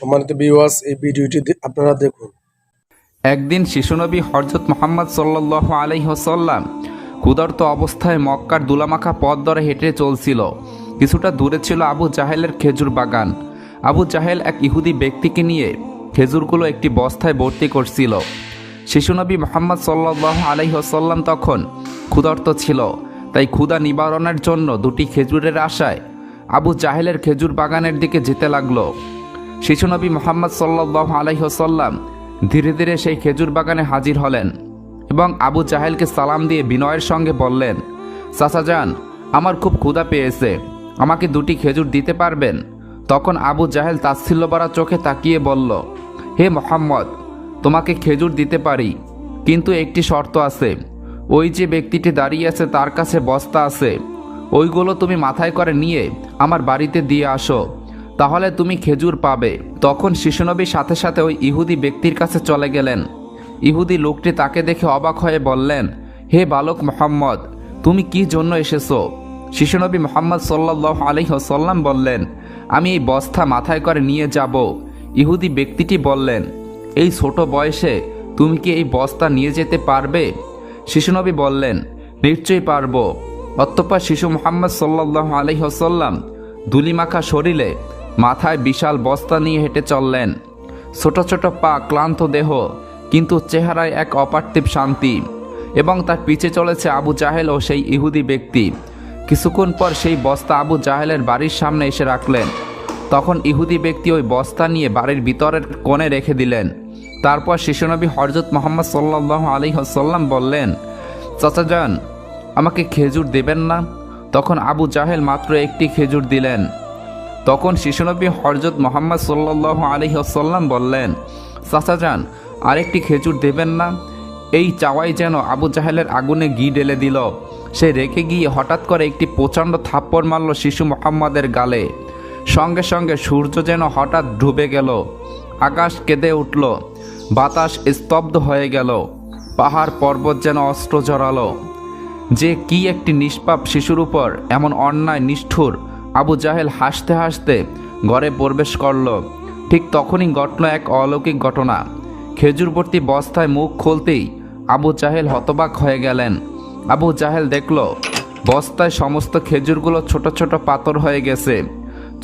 সম্মানিত ভিউয়ার্স, এই ভিডিওটি আপনারা দেখুন। একদিন শিশুনবী হযরত মুহাম্মদ সাল্লাল্লাহু আলাইহি ওয়াসাল্লাম ক্ষুধার্ত অবস্থায় মক্কার দুলামাখা পথ ধরে হেঁটে চলছিল। কিছুটা দূরে ছিল আবু জাহেলের খেজুর বাগান। আবু জাহেল এক ইহুদি ব্যক্তিকে নিয়ে খেজুরগুলো একটি বস্তায় ভর্তি করছিল। শিশুনবী মুহাম্মদ সাল্লাল্লাহু আলাইহি ওয়াসাল্লাম তখন ক্ষুধার্ত ছিল, তাই ক্ষুধা নিবারণের জন্য দুটি খেজুরের আশায় আবু জাহেলের খেজুর বাগানের দিকে যেতে লাগলো। শিশুনবী মুহাম্মদ সাল্লাল্লাহু আলাইহি ওয়াসাল্লাম ধীরে ধীরে সেই খেজুর বাগানে হাজির হলেন এবং আবু জাহেলকে সালাম দিয়ে বিনয়ের সঙ্গে বললেন, চাচা যান, আমার খুব ক্ষুধা পেয়েছে, আমাকে দুটি খেজুর দিতে পারবেন? তখন আবু জাহেল তাচ্ছিল্যভরা চোখে তাকিয়ে বলল, হে মুহাম্মদ, তোমাকে খেজুর দিতে পারি, কিন্তু একটি শর্ত আছে। ওই যে ব্যক্তিটি দাঁড়িয়ে আছে তার কাছে বস্তা আছে, ওইগুলো তুমি মাথায় করে নিয়ে আমার বাড়িতে দিয়ে আসো, তাহলে তুমি খেজুর পাবে। তখন শিশুনবী সাথে সাথে ওই ইহুদি ব্যক্তির কাছে চলে গেলেন। ইহুদি লোকটি তাকে দেখে অবাক হয়ে বললেন, হে বালক মুহাম্মদ, তুমি কি জন্য এসেছো? শিশুনবী মুহাম্মদ সাল্লাল্লাহু আলাইহি ওয়াসাল্লাম বললেন, আমি এই বস্তা মাথায় করে নিয়ে যাব। ইহুদি ব্যক্তিটি বললেন, এই ছোট বয়সে তুমি কি এই বস্তা নিয়ে যেতে পারবে? শিশুনবী বললেন, নিশ্চয়ই পারবো। অতঃপর শিশু মুহাম্মদ সাল্লাল্লাহু আলাইহি ওয়াসাল্লাম ধুলিমাখা শরীরে মাথায় বিশাল বস্তা নিয়ে হেঁটে চললেন। ছোট ছোট পা, ক্লান্ত দেহ, কিন্তু চেহারায় এক অপার্থিব শান্তি। এবং তার পিছে চলেছে আবু জাহেল ও সেই ইহুদি ব্যক্তি। কিছুক্ষণ পর সেই বস্তা আবু জাহেলের বাড়ির সামনে এসে রাখলেন। তখন ইহুদি ব্যক্তি ওই বস্তা নিয়ে বাড়ির ভিতরের কোণে রেখে দিলেন। তারপর শিশুনবী হযরত মুহাম্মদ সাল্লাল্লাহু আলাইহি ওয়াসাল্লাম বললেন, চাচা যান, আমাকে খেজুর দেবেন না? তখন আবু জাহেল মাত্র একটি খেজুর দিলেন। তখন শিশুনবী হযরত মুহাম্মদ সাল্লাল্লাহু আলাইহি ওয়াসাল্লাম বললেন, চাচা যান, আরেকটি খেজুর দেবেন না? এই চাওয়াই যেন আবু জাহেলের আগুনে ঘি ঢেলে দিল। সে রেখে গিয়ে হঠাৎ করে একটি প্রচণ্ড থাপ্পড় মারল শিশু মুহাম্মদের গালে। সঙ্গে সঙ্গে সূর্য যেন হঠাৎ ডুবে গেল, আকাশ কেঁদে উঠল, বাতাস স্তব্ধ হয়ে গেল, পাহাড় পর্বত যেন অস্ত্র জড়ালো। যে কি একটি নিষ্পাপ শিশুর উপর এমন অন্যায় নিষ্ঠুর! আবু জাহেল হাসতে হাসতে ঘরে প্রবেশ করল। ঠিক তখনই ঘটল এক অলৌকিক ঘটনা। খেজুরবর্তী বস্তায় মুখ খুলতেই আবু জাহেল হতবাক হয়ে গেলেন। আবু জাহেল দেখল বস্তায় সমস্ত খেজুরগুলো ছোট ছোট পাথর হয়ে গেছে।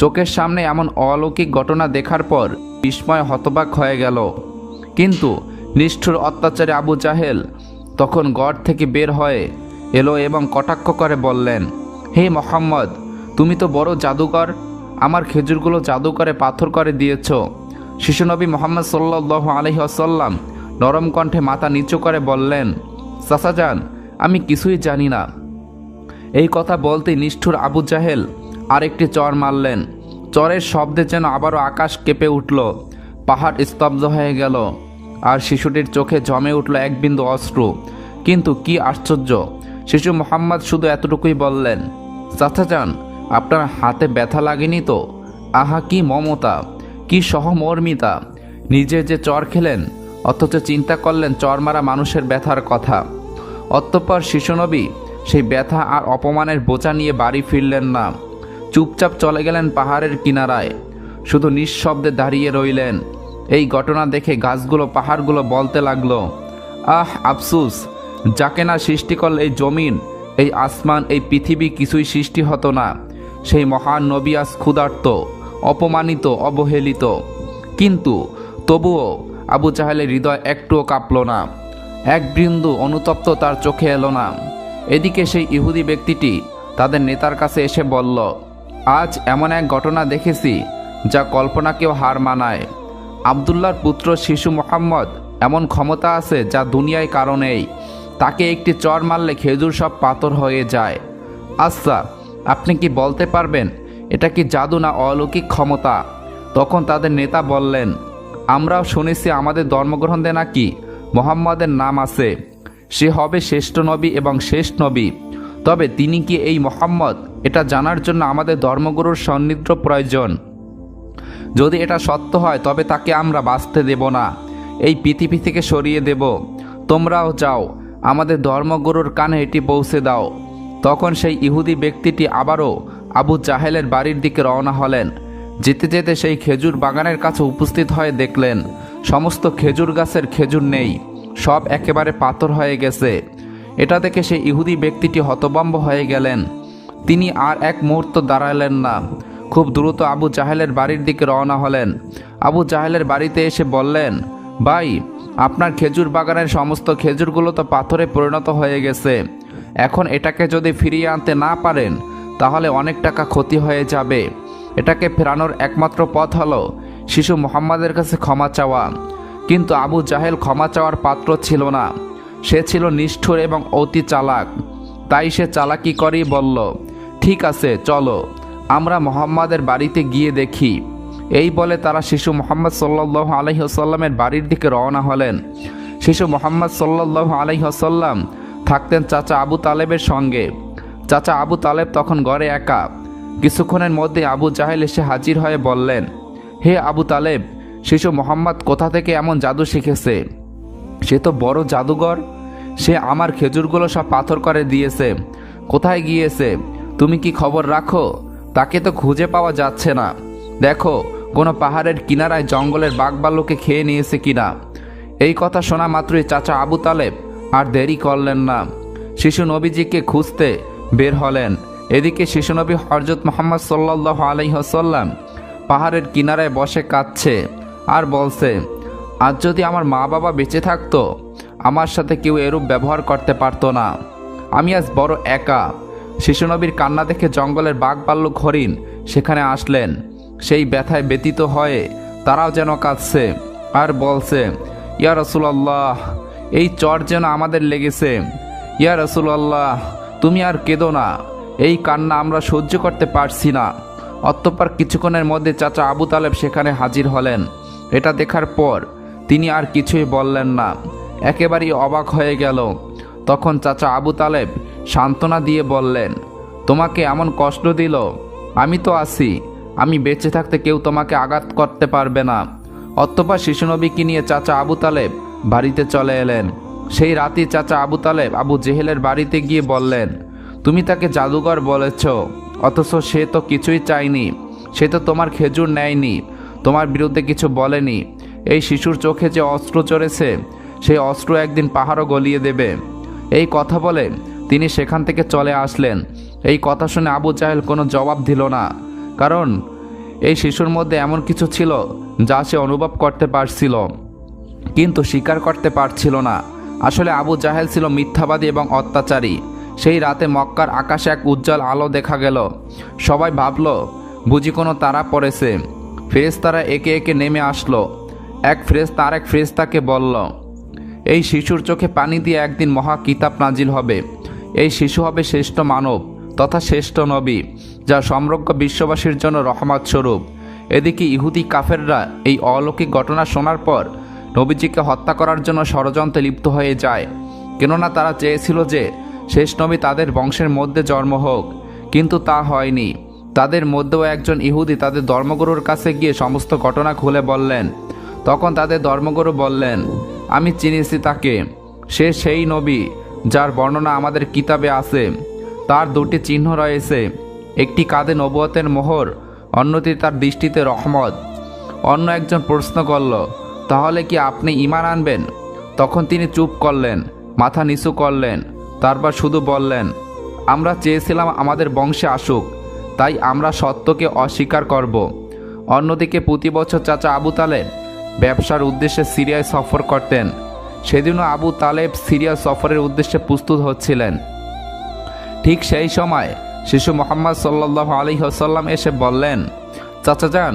চোখের সামনে এমন অলৌকিক ঘটনা দেখার পর বিস্ময় হতবাক হয়ে গেল। কিন্তু নিষ্ঠুর অত্যাচারে আবু জাহেল তখন ঘর থেকে বের হয়ে এলো এবং কটাক্ষ করে বললেন, হে মুহাম্মদ, তুমি তো বড় জাদুকর, আমার খেজুরগুলো জাদু করে পাথর করে দিয়েছ। শিশুনবী মুহাম্মদ সাল্লাল্লাহু আলাইহি ওয়াসাল্লাম নরম কণ্ঠে মাথা নিচু করে বললেন, চাচা যান, আমি কিছুই জানি না। এই কথা বলতেই নিষ্ঠুর আবু জাহেল আরেকটি চর মারলেন। চরের শব্দে যেন আবারও আকাশ কেঁপে উঠল, পাহাড় স্তব্ধ হয়ে গেল, আর শিশুটির চোখে জমে উঠল এক বিন্দু অশ্রু। কিন্তু কি আশ্চর্য, শিশু মুহাম্মদ শুধু এতটুকুই বললেন, চাচা যান, আপনার হাতে ব্যথা লাগেনি তো? আহা, কি মমতা, কি সহমর্মিতা! নিজে যে চর খেলেন, অথচ চিন্তা করলেন চর মারা মানুষের ব্যথার কথা। অতঃপর শিশুনবী সেই ব্যথা আর অপমানের বোঝা নিয়ে বাড়ি ফিরলেন না। চুপচাপ চলে গেলেন পাহাড়ের কিনারায়, শুধু নিঃশব্দে দাঁড়িয়ে রইলেন। এই ঘটনা দেখে গাছগুলো, পাহাড়গুলো বলতে লাগলো, আহ আফসুস, যাকে না সৃষ্টি করলে এই জমিন, এই আসমান, এই পৃথিবী কিছুই সৃষ্টি হতো না। সেই মহান নবী আজ ক্ষুধার্ত, অপমানিত, অবহেলিত। কিন্তু তবুও আবু জাহেলের হৃদয় একটুও কাঁপল না, এক বিন্দু অনুতপ্ত তার চোখে এলো না। এদিকে সেই ইহুদি ব্যক্তিটি তাদের নেতার কাছে এসে বলল, আজ এমন এক ঘটনা দেখেছি যা কল্পনাকেও হার মানায়। আবদুল্লাহর পুত্র শিশু মুহাম্মদ এমন ক্ষমতা আছে যা দুনিয়ায় কারো নেই। তাকে একটি চর মারলে খেজুর সব পাথর হয়ে যায়। আচ্ছা, আপনি কি বলতে পারবেন এটা কি জাদু না অলৌকিক ক্ষমতা? তখন তাদের নেতা বললেন, আমরাও শুনেছি আমাদের ধর্মগ্রন্থে নাকি মুহাম্মদের নাম আছে, সে হবে শ্রেষ্ঠ নবী এবং শেষ নবী। তবে তিনি কি এই মুহাম্মদ, এটা জানার জন্য আমাদের ধর্মগুরুর সান্নিধ্য প্রয়োজন। যদি এটা সত্য হয় তবে তাকে আমরা বাঁচতে দেব না, এই পৃথিবী থেকে সরিয়ে দেব। তোমরাও যাও, আমাদের ধর্মগুরুর কানে এটি পৌঁছে দাও। তখন সেই ইহুদি ব্যক্তিটি আবারও আবু জাহেলের বাড়ির দিকে রওনা হলেন। যেতে যেতে সেই খেজুর বাগানের কাছে উপস্থিত হয়ে দেখলেন সমস্ত খেজুর গাছের খেজুর নেই, সব একেবারে পাথর হয়ে গেছে। এটা দেখে সেই ইহুদি ব্যক্তিটি হতভম্ব হয়ে গেলেন। তিনি আর এক মুহূর্ত দাঁড়ালেন না, খুব দ্রুত আবু জাহেলের বাড়ির দিকে রওনা হলেন। আবু জাহেলের বাড়িতে এসে বললেন, ভাই, আপনার খেজুর বাগানের সমস্ত খেজুরগুলো তো পাথরে পরিণত হয়ে গেছে। এখন এটাকে যদি ফিরিয়ে আনতে না পারেন তাহলে অনেক টাকা ক্ষতি হয়ে যাবে। এটাকে ফেরানোর একমাত্র পথ হলো শিশু মুহাম্মাদের কাছে ক্ষমা চাওয়া। কিন্তু আবু জাহেল ক্ষমা চাওয়ার পাত্র ছিল না। সে ছিল নিষ্ঠুর এবং অতি চালাক। তাই সে চালাকি করেই বলল, ঠিক আছে, চলো আমরা মুহাম্মাদের বাড়িতে গিয়ে দেখি। এই বলে তারা শিশু মুহাম্মদ সাল্লাল্লাহু আলাইহি ওয়াসাল্লামের বাড়ির দিকে রওনা হলেন। শিশু মুহাম্মদ সাল্লাল্লাহু আলাইহি ওয়াসাল্লাম থাকতেন চাচা আবু তালেবের সঙ্গে। চাচা আবু তালেব তখন ঘরে একা। কিছুক্ষণের মধ্যে আবু জাহেল এসে হাজির হয়ে বললেন, হে আবু তালেব, শিশু মুহাম্মদ কোথা থেকে এমন জাদু শিখেছে? সে তো বড় জাদুঘর। সে আমার খেজুরগুলো সব পাথর করে দিয়েছে। কোথায় গিয়েছে তুমি কি খবর রাখো? তাকে তো খুঁজে পাওয়া যাচ্ছে না। দেখো কোনো পাহাড়ের কিনারায় জঙ্গলের বাঘভাল্লুকে খেয়ে নিয়েছে কিনা। এই কথা শোনা মাত্রই চাচা আবু তালেব আর দেরি করলেন না, শিশু নবীজিকে খুঁজতে বের হলেন। এদিকে শিশু নবী হযরত মুহাম্মদ সাল্লাল্লাহু আলাইহি ওয়াসাল্লাম পাহাড়ের কিনারায় বসে কাঁদছে আর বলছে, আজ যদি আমার মা বাবা বেঁচে থাকতো আমার সাথে কেউ এরূপ ব্যবহার করতে পারতো না। আমি আজ বড় একা। শিশু নবীর কান্না দেখে জঙ্গলের বাঘভাল্লুক হরিণ সেখানে আসলেন। সেই ব্যথায় ব্যতীত হয়ে তারাও যেন কাঁদছে আর বলছে, ইয়া রাসূলুল্লাহ, এই চর যেন আমাদের লেগেছে। ইয়া রাসূলুল্লাহ, তুমি আর কেঁদো না, এই কান্না আমরা সহ্য করতে পারছি না। অতঃপর কিছুক্ষণের মধ্যে চাচা আবু তালেব সেখানে হাজির হলেন। এটা দেখার পর তিনি আর কিছুই বললেন না, একেবারেই অবাক হয়ে গেল। তখন চাচা আবু তালেব সান্ত্বনা দিয়ে বললেন, তোমাকে এমন কষ্ট দিল, আমি তো আছি, আমি বেঁচে থাকতে কেউ তোমাকে আঘাত করতে পারবে না। অতঃপর শিশুনবীকে নিয়ে চাচা আবু তালেব বাড়িতে চলে এলেন। সেই রাতেই চাচা আবু তালেব আবু জেহেলের বাড়িতে গিয়ে বললেন, তুমি তাকে জাদুঘর বলেছ, অথচ সে তো কিছুই চায়নি। সে তো তোমার খেজুর নেয়নি, তোমার বিরুদ্ধে কিছু বলেনি। এই শিশুর চোখে যে অস্ত্র চড়েছে সেই অস্ত্র একদিন পাহাড়ও গলিয়ে দেবে। এই কথা বলে তিনি সেখান থেকে চলে আসলেন। এই কথা শুনে আবু জাহেল কোনো জবাব দিল না, কারণ এই শিশুর মধ্যে এমন কিছু ছিল যা সে অনুভব করতে পারছিল কিন্তু স্বীকার করতে পারছিল না। আসলে আবু জাহেল ছিল মিথ্যাবাদী এবং অত্যাচারী। সেই রাতে মক্কার আকাশে এক উজ্জ্বল আলো দেখা গেল। সবাই ভাবল বুঝি কোনো তারা পড়েছে। ফেরেশতারা একে একে নেমে আসলো। এক ফেরেশতা আরেক ফেরেশতাকে বলল, এই শিশুর চোখে পানি দিয়ে একদিন মহা কিতাব নাজিল হবে। এই শিশু হবে শ্রেষ্ঠ মানব তথা শ্রেষ্ঠ নবী, যা সমগ্র বিশ্ববাসীর জন্য রহমত স্বরূপ। এদিকে ইহুদি কাফেররা এই অলৌকিক ঘটনা শোনার পর নবীজিকে হত্যা করার জন্য ষড়যন্ত্রে লিপ্ত হয়ে যায়। কেননা তারা চেয়েছিল যে শেষ নবী তাদের বংশের মধ্যে জন্ম হোক, কিন্তু তা হয়নি। তাদের মধ্যেও একজন ইহুদি তাদের ধর্মগুরুর কাছে গিয়ে সমস্ত ঘটনা খুলে বললেন। তখন তাদের ধর্মগুরু বললেন, আমি চিনেছি তাকে, সে সেই নবী যার বর্ণনা আমাদের কিতাবে আছে। তার দুটি চিহ্ন রয়েছে, একটি কাঁধে নবুয়তের মোহর, অন্যটি তার দৃষ্টিতে রহমত। অন্য একজন প্রশ্ন করল, তাহলে কি আপনি ঈমান আনবেন? তখন তিনি চুপ করলেন, মাথা নিচু করলেন, তারপর শুধু বললেন, আমরা চেয়েছিলাম আমাদের বংশে আসুক, তাই আমরা সত্যকে অস্বীকার করব। অন্যদিকে প্রতি বছর চাচা আবু তালেব ব্যবসার উদ্দেশ্যে সিরিয়ায় সফর করতেন। সেদিনও আবু তালেব সিরিয়া সফরের উদ্দেশ্যে প্রস্তুত হচ্ছিলেন। ঠিক সেই সময় শিশু মুহাম্মদ সাল্লাল্লাহু আলাইহি ওয়াসাল্লাম এসে বললেন, চাচা যান,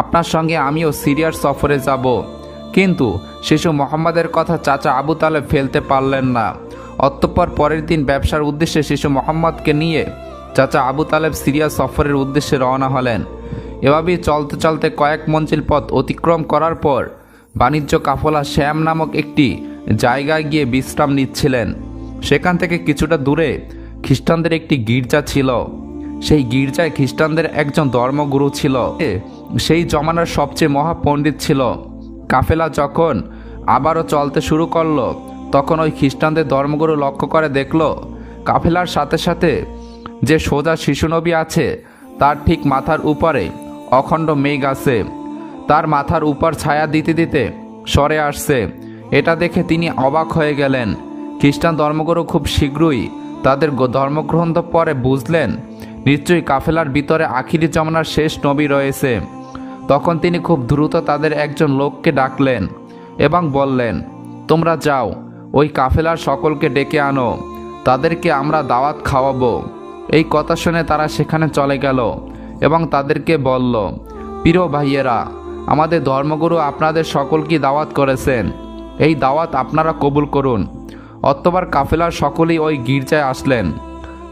আপনার সঙ্গে আমিও সিরিয়ার সফরে যাব। কিন্তু শিশু মুহাম্মাদের কথা চাচা আবু তালেব ফেলতে পারলেন না। অতঃপর পরের দিন ব্যবসার উদ্দেশ্যে শিশু মুহাম্মদকে নিয়ে চাচা আবু তালেব সিরিয়া সফরের উদ্দেশ্যে রওনা হলেন। এভাবেই চলতে চলতে কয়েক মঞ্জিল পথ অতিক্রম করার পর বাণিজ্য কাফলা শ্যাম নামক একটি জায়গায় গিয়ে বিশ্রাম নিচ্ছিলেন। সেখান থেকে কিছুটা দূরে খ্রিস্টানদের একটি গির্জা ছিল। সেই গির্জায় খ্রিস্টানদের একজন ধর্মগুরু ছিল, সেই জমানার সবচেয়ে মহাপণ্ডিত ছিল। কাফেলা যখন আবারও চলতে শুরু করলো তখন ওই খ্রিস্টানদের ধর্মগুরু লক্ষ্য করে দেখল কাফেলার সাথে সাথে যে সোজা শিশুনবী আছে তার ঠিক মাথার উপরে অখণ্ড মেঘ আছে, তার মাথার উপর ছায়া দিতে দিতে সরে আসছে। এটা দেখে তিনি অবাক হয়ে গেলেন। খ্রিস্টান ধর্মগুরু খুব শীঘ্রই তাদের ধর্মগ্রন্থ পরে বুঝলেন নিশ্চয়ই কাফেলার ভিতরে আখিরি জামানার শেষ নবী রয়েছে। তখন তিনি খুব দ্রুত তাদের একজন লোককে ডাকলেন এবং বললেন, তোমরা যাও, ওই কাফেলার সকলকে ডেকে আনো, তাদেরকে আমরা দাওয়াত খাওয়াবো। এই কথা শুনে তারা সেখানে চলে গেল এবং তাদেরকে বলল, প্রিয় ভাইয়েরা, আমাদের ধর্মগুরু আপনাদের সকলকে দাওয়াত করেছেন, এই দাওয়াত আপনারা কবুল করুন। অতঃপর কাফেলার সকলেই ওই গির্জায় আসলেন।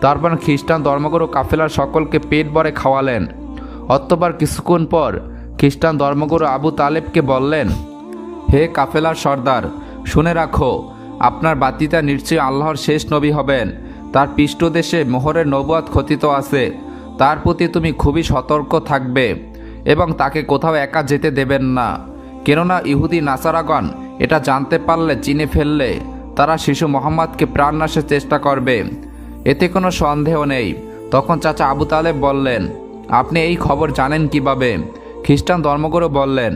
তারপর খ্রিস্টান ধর্মগুরু কাফেলার সকলকে পেট ভরে খাওয়ালেন। অতঃপর কিছুক্ষণ পর খ্রিস্টান ধর্মগুরু আবু তালেবকে বললেন, হে কাফেলার সর্দার, শুনে রাখো, আপনার বাতিতা নিশ্চয়ই আল্লাহর শেষ নবী হবেন। তার পৃষ্ঠদেশে মোহরের নবুয়াত খচিত আছে। তার প্রতি তুমি খুবই সতর্ক থাকবে এবং তাকে কোথাও একা যেতে দেবেন না। কেননা ইহুদি নাসারাগণ এটা জানতে পারলে, চিনে ফেললে, তারা শিশু মোহাম্মদকে প্রাণনাশের চেষ্টা করবে, এতে কোনো সন্দেহ নেই। তখন চাচা আবু তালেব বললেন, আপনি এই খবর জানেন কিভাবে? খ্রিস্টান ধর্মগুরু বললেন,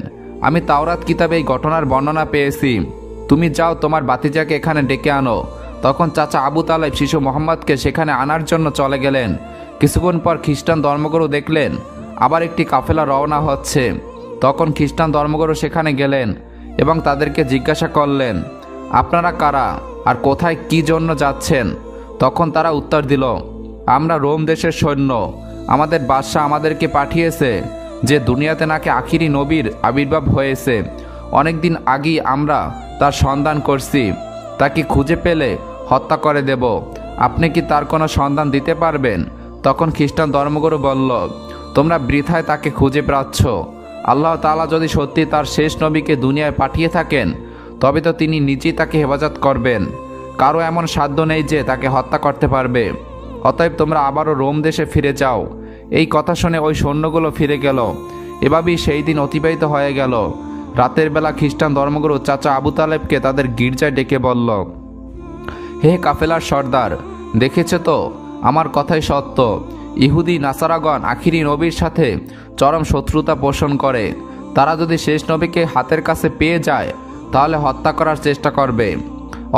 আমি তাওরাত কিতাবে এই ঘটনার বর্ণনা পেয়েছি। তুমি যাও, তোমার বাতিজাকে এখানে ডেকে আনো। তখন চাচা আবু তালেব শিশু মোহাম্মদকে সেখানে আনার জন্য চলে গেলেন। কিছুক্ষণ পর খ্রিস্টান ধর্মগুরু দেখলেন আবার একটি কাফেলা রওনা হচ্ছে। তখন খ্রিস্টান ধর্মগুরু সেখানে গেলেন এবং তাদেরকে জিজ্ঞাসা করলেন, আপনারা কারা আর কোথায় কি জন্য যাচ্ছেন? তখন তারা উত্তর দিল, আমরা রোম দেশের সৈন্য। আমাদের বাদশাহ আমাদেরকে পাঠিয়েছে যে দুনিয়াতে নাকি আখিরি নবীর আবির্ভাব হয়েছে। অনেক দিন আগেই আমরা তার সন্ধান করছি, তাকে খুঁজে পেলে হত্যা করে দেব। আপনি কি তার কোনো সন্ধান দিতে পারবেন? তখন খ্রিস্টান ধর্মগুরু বলল, তোমরা বৃথায় তাকে খুঁজে বেড়াচ্ছ। আল্লাহ তাআলা যদি সত্যি তার শেষ নবীকে দুনিয়ায় পাঠিয়ে থাকেন, তবে তো তিনি নিজেই তাকে হেফাজত করবেন। কারো এমন সাধ্য নেই যে তাকে হত্যা করতে পারবে। অতএব তোমরা আবারও রোম দেশে ফিরে যাও। এই কথা শুনে ওই সৈন্যগুলো ফিরে গেল। এভাবেই সেই দিন অতিবাহিত হয়ে গেল। রাতের বেলা খ্রিস্টান ধর্মগুরু চাচা আবু তালেবকে তাদের গির্জায় ডেকে বলল, হে কাফেলার সর্দার, দেখেছ তো, আমার কথাই সত্য। ইহুদি নাসারাগণ আখিরি নবীর সাথে চরম শত্রুতা পোষণ করে। তারা যদি শেষ নবীকে হাতের কাছে পেয়ে যায় তাহলে হত্যা করার চেষ্টা করবে।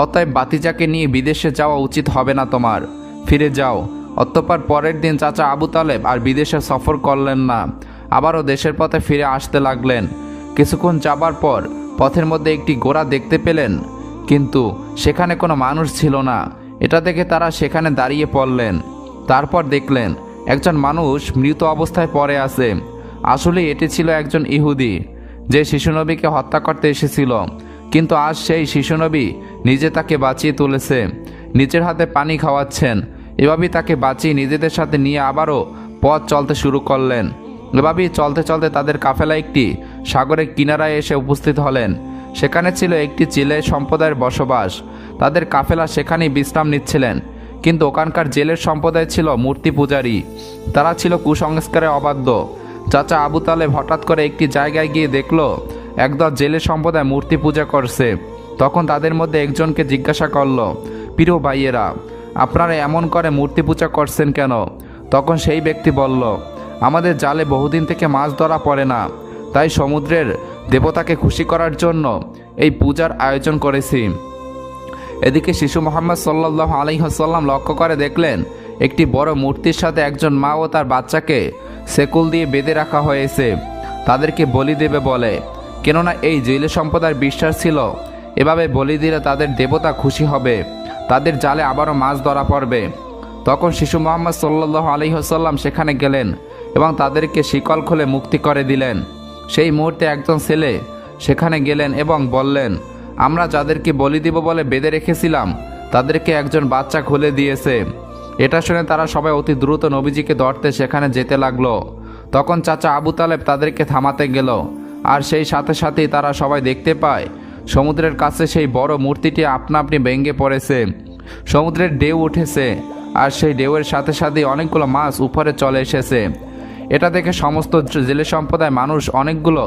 অতএব বাতিজাকে নিয়ে বিদেশে যাওয়া উচিত হবে না তোমার, ফিরে যাও। অতঃপর পরের দিন চাচা আবু তালেব আর বিদেশে সফর করলেন না, আবারও দেশের পথে ফিরে আসতে লাগলেন। কিছুক্ষণ যাবার পর পথের মধ্যে একটি ঘোড়া দেখতে পেলেন, কিন্তু সেখানে কোনো মানুষ ছিল না। এটা দেখে তারা সেখানে দাঁড়িয়ে পড়লেন। তারপর দেখলেন একজন মানুষ মৃত অবস্থায় পড়ে আছে। আসলে এটি ছিল একজন ইহুদি যে শিশুনবীকে হত্যা করতে এসেছিল, কিন্তু আজ সেই শিশুনবী নিজে তাকে বাঁচিয়ে তুলেছে, নিজের হাতে পানি খাওয়াচ্ছেন। এভাবেই তাকে বাঁচিয়ে নিজেদের সাথে নিয়ে আবারও পথ চলতে শুরু করলেন। এভাবেই চলতে চলতে তাদের কাফেলা একটি সাগরের কিনারায় এসে উপস্থিত হলেন। সেখানে ছিল একটি জেলে সম্প্রদায়ের বসবাস। তাদের কাফেলা সেখানেই বিশ্রাম নিচ্ছিলেন, কিন্তু ওখানকার জেলের সম্প্রদায় ছিল মূর্তি পূজারী। তারা ছিল কুসংস্কারে অবাধ্য। চাচা আবু তালেব হঠাৎ করে একটি জায়গায় গিয়ে দেখল একদল জেলে সম্প্রদায় মূর্তি পূজা করছে। তখন তাদের মধ্যে একজনকে জিজ্ঞাসা করল, প্রিয় ভাইয়েরা, আপনারা এমন করে মূর্তি পূজা করছেন কেন? তখন সেই ব্যক্তি বলল, আমাদের জালে বহুদিন থেকে মাছ ধরা পড়ে না, তাই সমুদ্রের দেবতাকে খুশি করার জন্য এই পূজার আয়োজন করেছি। এদিকে শিশু মোহাম্মদ সাল্লাল্লাহু আলাইহি ওয়াসাল্লাম লক্ষ্য করে দেখলেন একটি বড় মূর্তির সাথে একজন মা ও তার বাচ্চাকে সেকুল দিয়ে বেঁধে রাখা হয়েছে, তাদেরকে বলি দেবে বলে। কেননা এই জেলে সম্প্রদায়ের বিশ্বাস ছিল এভাবে বলি দিলে তাদের দেবতা খুশি হবে, তাদের জালে আবারও মাছ ধরা পড়বে। তখন শিশু মোহাম্মদ সাল্লাল্লাহু আলাইহি ওয়াসাল্লাম সেখানে গেলেন এবং তাদেরকে শিকল খুলে মুক্তি করে দিলেন। সেই মুহূর্তে একজন ছেলে সেখানে গেলেন এবং বললেন, আমরা যাদেরকে বলি দিব বলে বেঁধে রেখেছিলাম তাদেরকে একজন বাচ্চা খুলে দিয়েছে। এটা শুনে তারা সবাই অতি দ্রুত নবীজিকে ধরতে সেখানে যেতে লাগলো। তখন চাচা আবু তালেব তাদেরকে থামাতে গেল, আর সেই সাথে সাথেই তারা সবাই দেখতে পায় সমুদ্রের কাছে সেই বড় মূর্তিটি আপনা আপনি ভেঙে পড়েছে। সমুদ্রের ঢেউ উঠেছে, আর সেই ঢেউয়ের সাথে সাথেই অনেকগুলো মাছ উপরে চলে এসেছে। এটা দেখে সমস্ত জেলে সম্প্রদায় মানুষ অনেকগুলো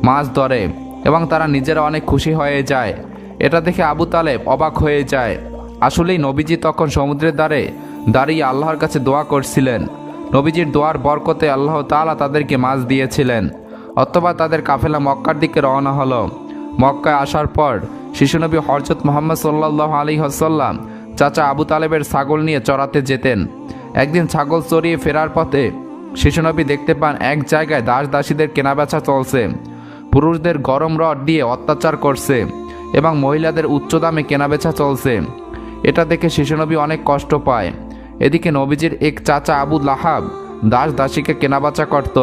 মাছ ধরে এবং তারা নিজেরা অনেক খুশি হয়ে যায়। এটা দেখে আবু তালেব অবাক হয়ে যায়। আসলেই নবীজি তখন সমুদ্রের ধারে দাঁড়িয়ে আল্লাহর কাছে দোয়া করছিলেন। নবীজির দোয়ার বরকতে আল্লাহ তাআলা তাদেরকে মাছ দিয়েছিলেন। অথবা তাদের কাফেলা মক্কার দিকে রওনা হলো। মক্কায় আসার পর শিশুনবী হযরত মুহাম্মদ সাল্লাল্লাহু আলাইহি ওয়াসাল্লাম চাচা আবু তালেবের ছাগল নিয়ে চড়াতে যেতেন। একদিন ছাগল চড়িয়ে ফেরার পথে শিশুনবী দেখতে পান এক জায়গায় দাস দাসীদের কেনাবেচা চলছে। পুরুষদের গরম রড দিয়ে অত্যাচার করছে এবং মহিলাদের উচ্চ দামে কেনাবেচা চলছে। এটা দেখে শিশুনবী অনেক কষ্ট পায়। এদিকে নবীজির এক চাচা আবু লাহাব দাস দাসীকে কেনাবেচা করত।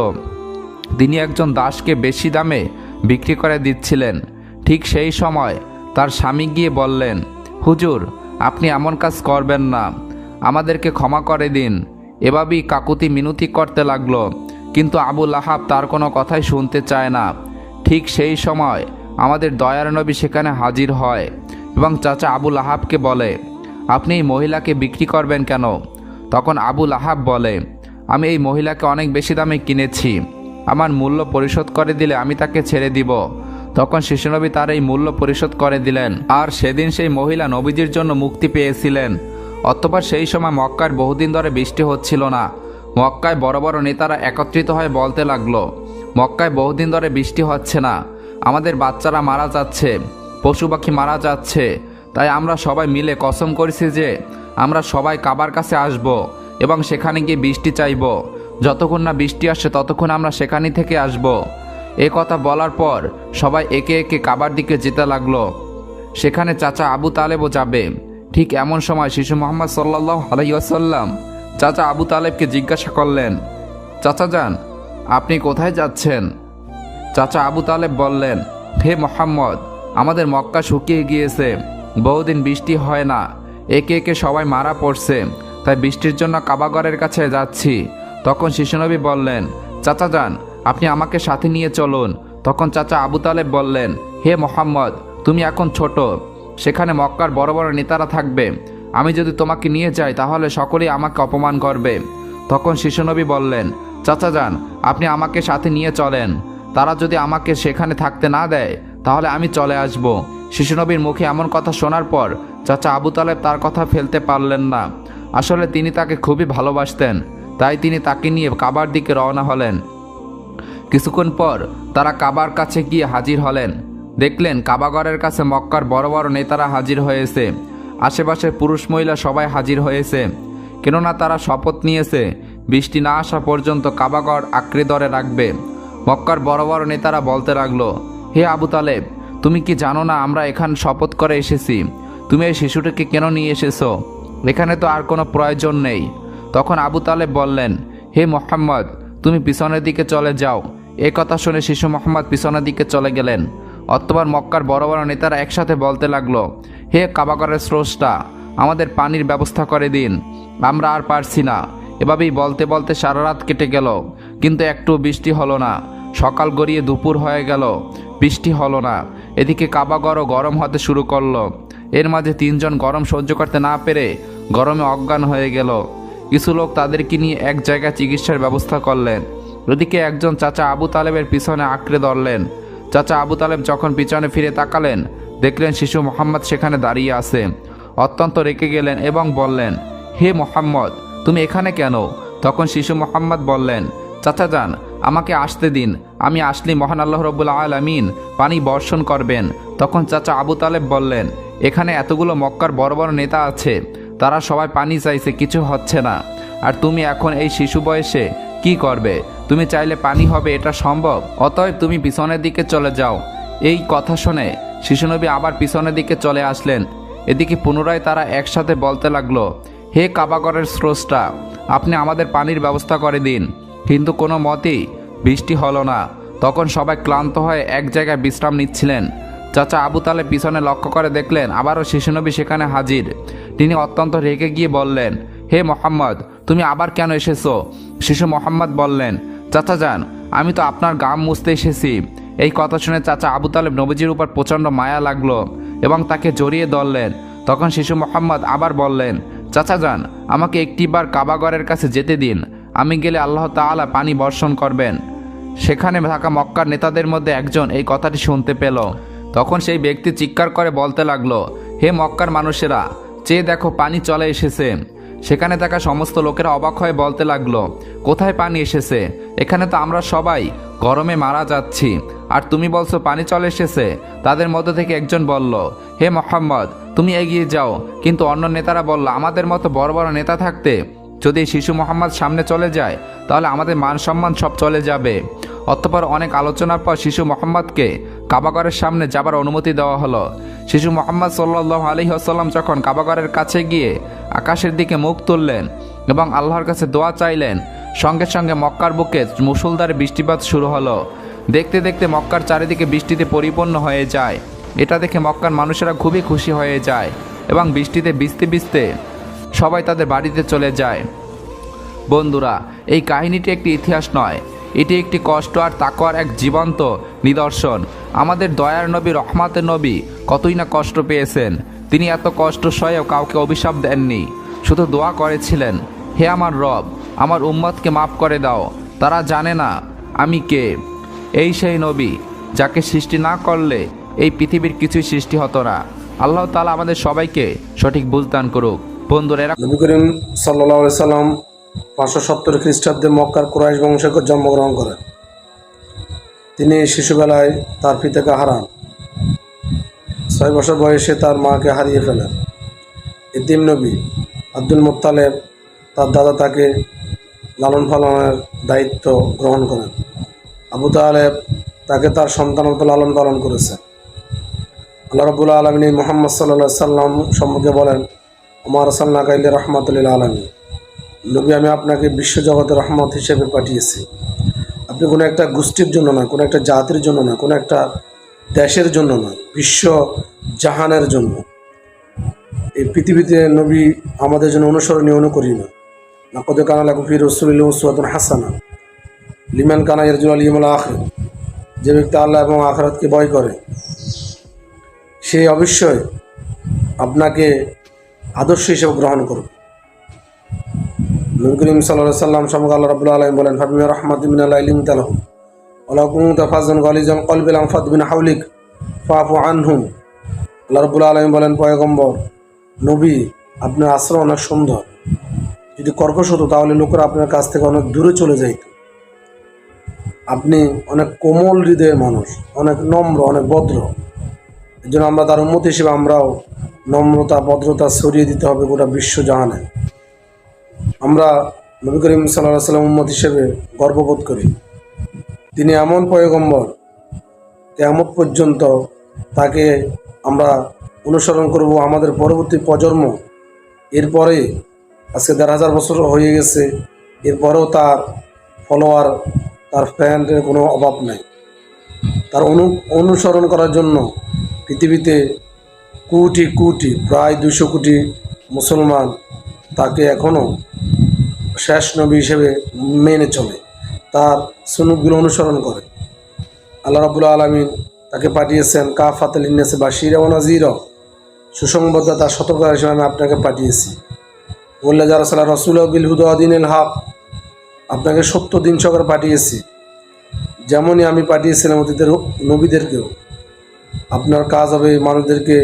তিনি একজন দাসকে বেশি দামে বিক্রি করে দিচ্ছিলেন। ঠিক সেই সময় তার স্বামী গিয়ে বললেন, হুজুর, আপনি এমন কাজ করবেন না, আমাদেরকে ক্ষমা করে দিন। এভাবেই কাকুতি মিনতি করতে লাগলো, কিন্তু আবু লাহাব তার কোনো কথাই শুনতে চায় না। ঠিক সেই সময় আমাদের দয়ার নবী সেখানে হাজির হয় এবং চাচা আবু লাহাবকে বলে, আপনি এই মহিলাকে বিক্রি করবেন কেন? তখন আবু লাহাব বলে, আমি এই মহিলাকে অনেক বেশি দামে কিনেছি, আমার মূল্য পরিশোধ করে দিলে আমি তাকে ছেড়ে দিব। তখন শিশুনবী তার এই মূল্য পরিশোধ করে দিলেন, আর সেদিন সেই মহিলা নবীজির জন্য মুক্তি পেয়েছিলেন। অতঃপর সেই সময় মক্কার বহুদিন ধরে বৃষ্টি হচ্ছিল না। মক্কায় বড় বড় নেতারা একত্রিত হয়ে বলতে লাগলো, মক্কায় বহুদিন ধরে বৃষ্টি হচ্ছে না, আমাদের বাচ্চারা মারা যাচ্ছে, পশু পাখি মারা যাচ্ছে। তাই আমরা সবাই মিলে কসম করেছি যে আমরা সবাই কাবার কাছে আসব এবং সেখানে গিয়ে বৃষ্টি চাইব। যতক্ষণ না বৃষ্টি আসে ততক্ষণ আমরা সেখানে থেকে আসব। এ কথা বলার পর সবাই একে একে কাবার দিকে যেতে লাগলো। সেখানে চাচা আবু তালেবও যাবে। ঠিক এমন সময় শিশু মুহাম্মদ সাল্লাল্লাহু আলাইহি ওয়াসাল্লাম চাচা আবু তালেবকে জিজ্ঞাসা করলেন, চাচা যান, আপনি কোথায় যাচ্ছেন? চাচা আবু তালেব বললেন, হে মুহাম্মদ, আমাদের মক্কা শুকিয়ে গিয়েছে, বহুদিন বৃষ্টি হয় না, একে একে সবাই মারা পড়ছে, তাই বৃষ্টির জন্য কাবাগরের কাছে যাচ্ছি। তখন শিশুনবী বললেন, চাচা যান, আপনি আমাকে সাথে নিয়ে চলুন। তখন চাচা আবু তালেব বললেন, হে মুহাম্মদ, তুমি এখন ছোট, সেখানে মক্কার বড় বড় নেতারা থাকবে, আমি যদি তোমাকে নিয়ে যাই তাহলে সকলেই আমাকে অপমান করবে। তখন শিশুনবী বললেন, চাচা যান, আপনি আমাকে সাথে নিয়ে চলেন, তারা যদি আমাকে সেখানে থাকতে না দেয় তাহলে আমি চলে আসব। শিশুনবীর মুখে এমন কথা শোনার পর চাচা আবু তালেব তার কথা ফেলতে পারলেন না। আসলে তিনি তাকে খুবই ভালোবাসতেন, তাই তিনি তাকে নিয়ে কাবার দিকে রওনা হলেন। কিছুক্ষণ পর তারা কাবার কাছে গিয়ে হাজির হলেন। দেখলেন কাবাগরের কাছে মক্কার বড় বড় নেতারা হাজির হয়েছে, আশেপাশের পুরুষ মহিলা সবাই হাজির হয়েছে, কেননা তারা শপথ নিয়েছে বৃষ্টি না আসা পর্যন্ত কাবাগর আঁকড়ে ধরে রাখবে। মক্কার বড় বড় নেতারা বলতে লাগলো, হে আবু তালেব, তুমি কি জানো না আমরা এখানে শপথ করে এসেছি? তুমি এই শিশুটিকে কেন নিয়ে এসেছো? এখানে তো আর কোনো প্রয়োজন নেই। তখন আবু তালেব বললেন, হে মুহাম্মদ, তুমি পিছনের দিকে চলে যাও। এ কথা শুনে শিশু মুহাম্মদ পিছনের দিকে চলে গেলেন। অতঃপর মক্কার বড় বড় নেতারা একসাথে বলতে লাগলো, হে কাবাগরের স্রষ্টা, আমাদের পানির ব্যবস্থা করে দিন, আমরা আর পারছি না। এভাবেই বলতে বলতে সারা রাত কেটে গেল, কিন্তু একটু বৃষ্টি হলো না। সকাল গড়িয়ে দুপুর হয়ে গেল, বৃষ্টি হলো না। এদিকে কাবাগরও গরম হতে শুরু করলো। এর মাঝে তিনজন গরম সহ্য করতে না পেরে গরমে অজ্ঞান হয়ে গেল। কিছু লোক তাদেরকে নিয়ে এক জায়গায় চিকিৎসার ব্যবস্থা করলেন। ওদিকে একজন চাচা আবু তালেবের পিছনে আঁকড়ে ধরলেন। চাচা আবু তালেব যখন পিছনে ফিরে তাকালেন, দেখলেন শিশু মুহাম্মদ সেখানে দাঁড়িয়ে আছে। অত্যন্ত রেগে গেলেন এবং বললেন, হে মুহাম্মদ, তুমি এখানে কেন? তখন শিশু মুহাম্মদ বললেন, চাচা যান, আমাকে আসতে দিন, আমি আসলে মহান আল্লাহ রাব্বুল আলামিন পানি বর্ষণ করবেন। তখন চাচা আবু তালেব বললেন, এখানে এতগুলো মক্কার বড় বড় নেতা আছে, তারা সবাই পানি চাইছে, কিছু হচ্ছে না, আর তুমি এখন এই শিশু বয়সে কি করবে? তুমি চাইলে পানি হবে, এটা সম্ভব? অতএব তুমি পিছনের দিকে চলে যাও। এই কথা শুনে শিশুনবী আবার পিছনের দিকে চলে আসলেন। এদিকে পুনরায় তারা একসাথে বলতে লাগলো, হে কাবাগরের স্রষ্টা, আপনি আমাদের পানির ব্যবস্থা করে দিন। কিন্তু কোনো মতেই বৃষ্টি হলো না। তখন সবাই ক্লান্ত হয়ে এক জায়গায় বিশ্রাম নিচ্ছিলেন। চাচা আবু তালেব পিছনে লক্ষ্য করে দেখলেন আবারও শিশুনবী সেখানে হাজির। তিনি অত্যন্ত রেগে গিয়ে বললেন, হে মুহাম্মদ, তুমি আবার কেন এসেছো? শিশু মুহাম্মদ বললেন, চাচা যান, আমি তো আপনার গাম মুছতে এসেছি। এই কথা শুনে চাচা আবু তালেব নবীজির উপর প্রচণ্ড মায়া লাগলো এবং তাকে জড়িয়ে ধরলেন। তখন শিশু মুহাম্মদ আবার বললেন, চাচা যান, আমাকে একটিবার কাবাগরের কাছে যেতে দিন, আমি গেলে আল্লাহ তাআলা পানি বর্ষণ করবেন। সেখানে থাকা মক্কার নেতাদের মধ্যে একজন এই কথাটি শুনতে পেল। তখন সেই ব্যক্তি চিৎকার করে বলতে লাগলো, হে মক্কার মানুষেরা, চেয়ে দেখো, পানি চলে এসেছে। সেখানে থাকা সমস্ত লোকেরা অবাক হয়ে বলতে লাগলো, কোথায় পানি এসেছে? এখানে তো আমরা সবাই গরমে মারা যাচ্ছি, আর তুমি বলছো পানি চলে এসেছে। তাদের মধ্য থেকে একজন বলল, হে মোহাম্মদ, তুমি এগিয়ে যাও। কিন্তু অন্য নেতারা বলল, আমাদের মতো বড় বড় নেতা থাকতে যদি শিশু মোহাম্মদ সামনে চলে যায় তাহলে আমাদের মান সম্মান সব চলে যাবে। অতঃপর অনেক আলোচনার পর শিশু মোহাম্মদকে কাবাগরের সামনে যাবার অনুমতি দেওয়া হলো। শিশু মোহাম্মদ সাল্লাল্লাহু আলাইহি ওয়াসাল্লাম যখন কাবাগরের কাছে গিয়ে আকাশের দিকে মুখ তুললেন এবং আল্লাহর কাছে দোয়া চাইলেন, সঙ্গে সঙ্গে মক্কার বুকে মুষলধারে বৃষ্টিপাত শুরু হলো। দেখতে দেখতে মক্কার চারিদিকে বৃষ্টিতে পরিপূর্ণ হয়ে যায়। এটা দেখে মক্কার মানুষেরা খুবই খুশি হয়ে যায় এবং বৃষ্টিতে ভিজতে ভিজতে সবাই তাদের বাড়িতে চলে যায়। বন্ধুরা, এই কাহিনীটি একটি ইতিহাস নয়, এটি একটি কষ্ট আর তাকওয়ার এক জীবন্ত নিদর্শন। আমাদের দয়ার নবী, রহমাতের নবী কতই না কষ্ট পেয়েছেন। তিনি এত কষ্ট সয়েও কাউকে অভিশাপ দেননি, শুধু দোয়া করেছিলেন, হে আমার রব, আমার উম্মতকে মাফ করে দাও, তারা জানে না আমি কে। এই সেই নবী যাকে সৃষ্টি না করলে এই পৃথিবীর কিছুই সৃষ্টি হতো না। আল্লাহ তাআলা আমাদের সবাইকে সঠিক বুঝদান করুক। বন্ধুরা, নবী করিম সাল্লাল্লাহু আলাইহি সাল্লাম 570 খ্রিস্টাব্দে মক্কার কুরাইশ বংশে জন্মগ্রহণ করেন। তিনি শিশুবেলায় তার পিতাকে হারান। 6 বছর বয়সে তার মাকে হারিয়ে ফেলেন। এতিম নবী আব্দুল মুত্তালেব তার দাদা তাকে লালন পালনের দায়িত্ব গ্রহণ করেন। আবু তালেব তাকে তার সন্তানত্ব লালন পালন করেছেন। আল্লাহ রাব্বুল আলামিন মুহাম্মদ সাল্লাল্লাহু আলাইহি সাল্লাম সম্পর্কে বলেন, ওমা আরসালনাকা ইল্লা রাহমাতাল লিল আলামিন, নবী আমি আপনাকে বিশ্বজগতের রহমত হিসেবে পাঠিয়েছি। আপনি কোনো একটা গোষ্ঠীর জন্য নয়, কোনো একটা জাতির জন্য নয়, কোনো একটা দেশের জন্য নয়, বিশ্ব জাহানের জন্য। এই পৃথিবীতে নবী আমাদের জন্য অনুসরণীয়, অনুকরণীয়। লাকাদ কানা লাকুম ফি রাসূলিল্লাহি উসওয়াতুন হাসানাহ লিমান কানা ইয়ারজুল ইয়াউমাল আখির। যে ব্যক্তি আল্লাহ এবং আখিরাতকে ভয় করে সে অবশ্যই আপনাকে আদর্শ হিসেবে গ্রহণ করবে। নবী করিম সাল্লাল্লাহু আলাইহি সাল্লাম সম্পর্কে আল্লাহ রাব্বুল আলামিন বলেন, ফাবিমা রাহমাতিন মিনাল্লাহি লিনতা লাহুম ওয়া লাউ কুনতা ফাজ্জান গালিজাল কলবি লানফাদু মিন হাওলিক ফাআফু আনহুম। আল্লাহ রাব্বুল আলামিন বলেন, পয়গম্বর নবী আপনার আচরণ অনেক সুন্দর, যদি কর্কশ হতো তাহলে লোকেরা আপনার কাছ থেকে অনেক দূরে চলে যাইত। আপনি অনেক কোমল হৃদয়ের মানুষ, অনেক নম্র, অনেক ভদ্র। এই জন্য আমরা তার উম্মত হিসেবে আমরাও নম্রতা, ভদ্রতা ছড়িয়ে দিতে হবে গোটা বিশ্বজাহানে। আমরা নবী করিম সাল্লাল্লাহু আলাইহি সাল্লাম উম্মত হিসেবে গর্ববোধ করি। তিনি এমন পয়গম্বর, কিয়ামত পর্যন্ত তাকে আমরা অনুসরণ করব। আমাদের পরবর্তী প্রজন্ম, এরপরে আজকে ১,৫০০ বছর হয়ে গেছে, এরপরেও তার ফলোয়ার, তার ফ্যানের কোনো অভাব নাই। তার অনুসরণ করার জন্য পৃথিবীতে কোটি কোটি, প্রায় ২০০ কোটি মুসলমান তাকে এখনও শেষ নবী হিসেবে মেনে চলে, তার সুন্নতগুলো অনুসরণ করে। আল্লাহ রাব্বুল আলামিন তাকে পাঠিয়েছেন কাফাতাল লিন্নাসি বাশীরা ওয়া নাযীরা, সুসংবাদদাতা, সতর্কতা হিসেবে আমি আপনাকে পাঠিয়েছি। বললে যারা সাল্লাহ রাসূল বিল হুদা ওয়া দীনিল হক, আপনাকে সত্য দিন সহকারে পাঠিয়েছি। যেমনই আমি পাঠিয়েছিলাম অতীতের নবীদেরকেও, আপনার কাজ হবে মানুষদেরকে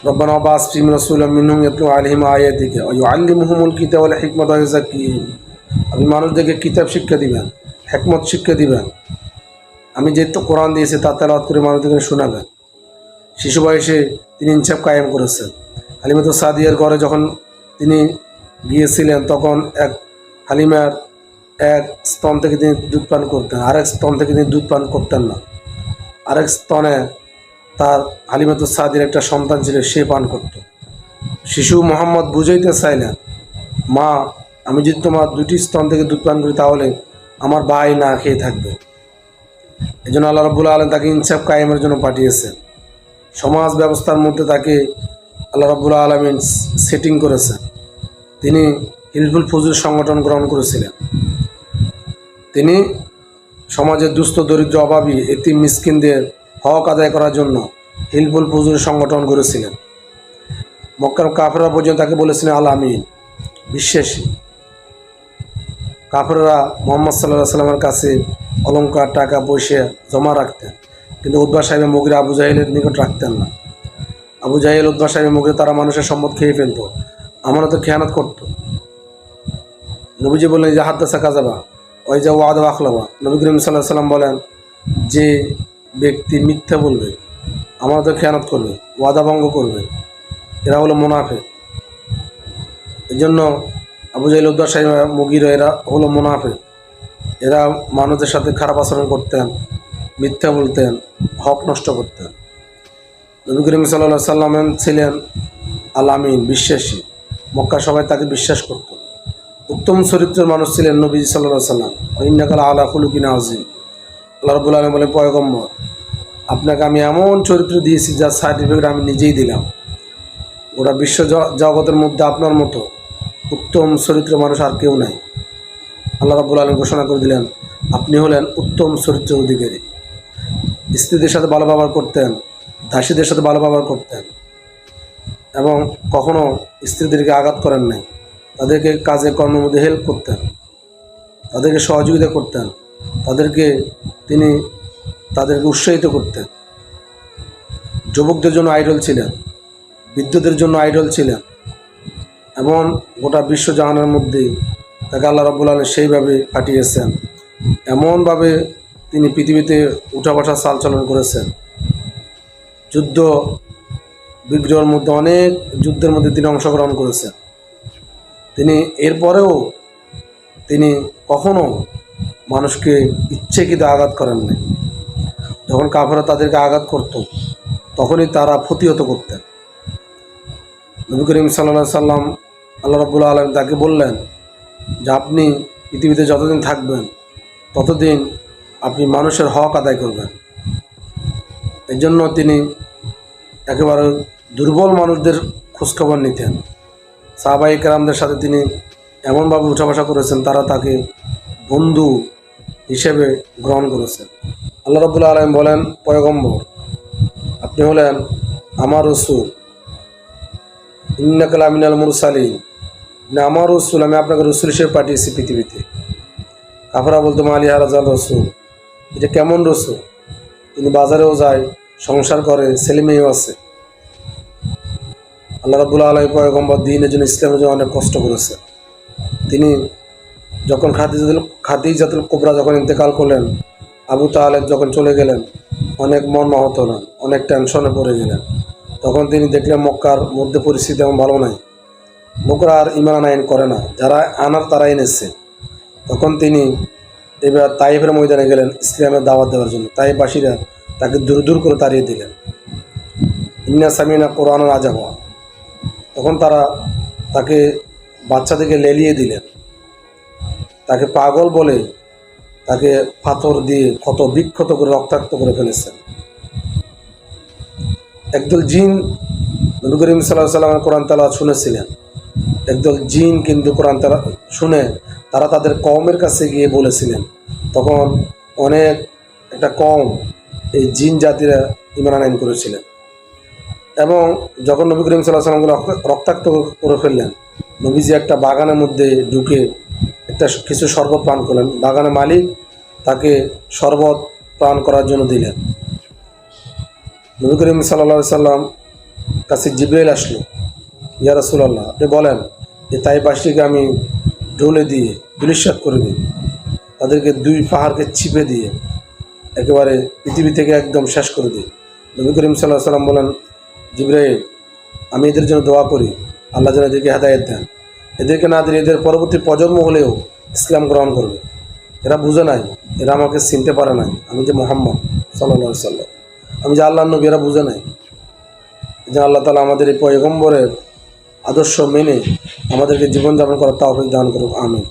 রব্বানা ওয়াবা'আস ফীহিম রাসূলাম মিনহুম ইয়াতলু আলাইহিম আয়াতিকা ওয়া ইউআল্লিমুহুমুল কিতাবা ওয়াল হিকমাতা ওয়া ইউযাক্কিহিম। আপনি মানুষদেরকে কিতাব শিক্ষা দিবেন, হিকমত শিক্ষা দিবেন। আমি যেহেতু কোরআন দিয়েছি তা তেলাওয়াত করে মানুষদেরকে শোনাবেন। শিশু বয়সে তিনি ইনসাফ কায়েম করেছেন। হালিমাতু সাদিয়ার ঘরে যখন তিনি গিয়েছিলেন তখন এক হালিমার এক স্তন থেকে তিনি দুধ পান করতেন, আরেক স্তন থেকে তিনি দুধ পান করতেন না। আরেক স্তনে তার হালিমাতু সাদির একটা সন্তান ছিল, সে পান করত। শিশু মোহাম্মদ বুঝাইতে চাইলেন, মা আমি যদি তোমার দুটি স্তন থেকে দুধ পান করি তাহলে আমার ভাই না খেয়ে থাকবে। এই জন্য আল্লাহ রাব্বুল আলামিন তাকে ইনসাফ কায়েমের জন্য পাঠিয়েছেন। সমাজ ব্যবস্থার মধ্যে তাকে আল্লাহ রাব্বুল আলামিন সেটিং করেছেন। তিনি হিলফুল ফুজুর সংগঠন গ্রহণ করেছিলেন। তিনি সমাজের দুস্থ, দরিদ্র, অভাবী, এতিম, মিসকিনদের হক আদায় করার জন্য হিলফুল ফুজুর সংগঠন করেছিলেন। মক্কার কাফেররা পর্যন্ত তাকে বলেছিলেন আল আমিন, বিশ্বাসী। কাফেররা মুহাম্মদ সাল্লাল্লাহু আলাইহি সাল্লামের কাছে অলংকার, টাকা পয়সা জমা রাখতেন, কিন্তু উতবা সাহেবের মুগিরা আবু জাহেলের নিকট রাখতেন না। আবু জাহেল, উতবা সাহেবের মুগিরা তারা মানুষের সম্পদ খেয়ে ফেলত। আমানতের খেয়ানত করত। নবীজি বললেন যে হাদ্দাসা কাযাবা ওই যে ওয়াদা আখলাবা। নবী করিম সাল্লাল্লাহু আলাইহি ওয়াসাল্লাম বলেন যে ব্যক্তি মিথ্যা বলবে, আমানতের খেয়ানত করবে, ওয়াদা ভঙ্গ করবে, এরা হলো মুনাফিক। এই জন্য আবু জাহেল, উদ্বা, সাইবা, মুগীরা এরা হলো মুনাফিক। এরা মানুষের সাথে খারাপ আচরণ করতেন, মিথ্যা বলতেন, হক নষ্ট করতেন। নবী করিম সাল্লাল্লাহু আলাইহি ওয়াসাল্লাম ছিলেন আল আমিন, বিশ্বাসী। মক্কা সবাই তাকে বিশ্বাস করত। উত্তম চরিত্রের মানুষ ছিলেন নবী সাল্লাল্লাহু আলাইহি ওয়াসাল্লাম। ইন্নাকা আলা খুলুকিন আযীম। আল্লাহ রাব্বুল আলামিন বলেন, পয়গম্বর আপনাকে আমি এমন চরিত্র দিয়েছি যার সার্টিফিকেট আমি নিজেই দিলাম। ওরা বিশ্ব জগতের মধ্যে আপনার মতো উত্তম চরিত্রের মানুষ আর কেউ নাই। আল্লাহ রাব্বুল আলামিন ঘোষণা করে দিলেন, আপনি হলেন উত্তম চরিত্রের অধিকারী। স্ত্রীদের সাথে ভালো ব্যবহার করতেন, দাসীদের সাথে ভালো ব্যবহার করতেন এবং কখনো স্ত্রীদেরকে আঘাত করেন নাই। তাদেরকে কাজে কর্মের মধ্যে হেল্প করতেন, তাদেরকে সহযোগিতা করতেন, তাদেরকে উৎসাহিত করতেন। যুবকদের জন্য আইডল ছিলেন, বৃদ্ধদের জন্য আইডল ছিলেন এবং গোটা বিশ্ব জাহানের মধ্যে তাকে আল্লাহ রাব্বুল আলামিন সেইভাবে পাঠিয়েছেন। এমনভাবে তিনি পৃথিবীতে উঠা বসা চালচলন করেছেন। যুদ্ধ বিগ্রহের মধ্যে অনেক যুদ্ধের মধ্যে তিনি অংশগ্রহণ করেছেন। তিনি এরপরেও তিনি কখনো মানুষকে ইচ্ছাকৃত আঘাত করেন নাই। যখন কাফেররা তাদেরকে আঘাত করত তখনই তারা প্রতিহত করতেন। নবী করিম সাল্লাল্লাহু আলাইহি সাল্লাম আল্লাহ রাব্বুল আলামিন তাকে বললেন যে আপনি পৃথিবীতে যতদিন থাকবেন ততদিন আপনি মানুষের হক আদায় করবেন। এই জন্য তিনি একেবারে দুর্বল মানুষদের খোঁজখবর নিতেন। সাহাবায়ে কেরামদের সাথে তিনি এমনভাবে উঠা বসা করেছেন, তারা তাকে বন্ধু হিসেবে গ্রহণ করেছেন। আল্লাহ রাব্বুল আলামিন বলেন, পয়গম্বর আপনি হলেন আমার রাসূল। ইন্নাকা লামিনাল মুরসালিন, আমার রাসূল, আমি আপনাকে রাসূল হিসেবে পাঠিয়েছি পৃথিবীতে। কাফেররা বলতো মালি হারাজাল রাসূল, এটা কেমন রাসূল? তিনি বাজারেও যায়, সংসার করে, ছেলে মেয়েও আছে। আল্লাহ রাব্বুল আলামিন পয়গম্বর দ্বীনের জন্য, ইসলামের জন্য অনেক কষ্ট করেছে। তিনি যখন খাদিজাতুল কুবরা যখন ইন্তেকাল করলেন, আবু তালেব যখন চলে গেলেন, অনেক মর্মাহত হলেন, অনেক টেনশনে পড়ে গেলেন। তখন তিনি দেখলেন মক্কার মধ্যে পরিস্থিতি এমন ভালো নাই, লোকরা আর ঈমান আইন করে না, যারা আনার তারা এনেছে। তখন তিনি এবার তাইফের ময়দানে গেলেন ইসলামের দাওয়াত দেওয়ার জন্য। তাইফবাসীরা তাকে দূর দূর করে তাড়িয়ে দিলেন। ইন্না সামিনা কোরআনুন আজাবা, তখন তারা তাকে বাচ্চা থেকে লেলিয়ে দিলেন, তাকে পাগল বলে তাকে পাথর দিয়ে ক্ষত বিক্ষত করে রক্তাক্ত করে ফেলেছেন। একদল জিন নবী করিম সাল্লাল্লাহু আলাইহি ওয়াসাল্লামের কোরআন তেলাওয়াত শুনেছিলেন। একদল জিন কিন্তু কোরআন তেলাওয়াত শুনে তারা তাদের কওমের কাছে গিয়ে বলেছিলেন। তখন অনেক একটা কওম এই জিন জাতিরা ঈমান আনয়ন করেছিলেন। এবং যখন নবী করিম সাল্লাল্লাহু আলাইহি ওয়াসাল্লাম রক্তাক্ত করে ফেললেন, নবীজি একটা বাগানের মধ্যে ঢুকে কিছু শরবত পান করলেন। বাগানের মালিক তাকে শরবত পান করার জন্য দিলেন। নবী করিম সাল্লাল্লাহু আলাইহি সাল্লাম কাছে জিবরাইল আসলো, ইয়া রাসূলুল্লাহ আপনি বলেন যে তাইফবাসীকে আমি ঢোলে দিয়ে ধূলিসাৎ করে দিই, তাদেরকে দুই পাহাড়কে চিপে দিয়ে একেবারে পৃথিবী থেকে একদম শেষ করে দিই। নবী করিম সাল্লাল্লাহু আলাইহি সাল্লাম বলেন, জিবরাইল আমি এদের জন্য দোয়া করি, আল্লাহ যেন এদেরকে হেদায়েত দেন। এদেরকে না দিলে এদের পরবর্তী প্রজন্ম হলেও ইসলাম গ্রহণ করবে। এরা বুঝে নাই, এরা আমাকে চিনতে পারে নাই, আমি যে মুহাম্মদ সাল্লাল্লাহু আলাইহি সাল্লাম, আমি যে আল্লাহর নবী, এরা বুঝে নাই। যে আল্লাহ তাআলা আমাদের এই পয়গম্বরের আদর্শ মেনে আমাদেরকে জীবনযাপন করার তৌফিক দান করুক, আমিন।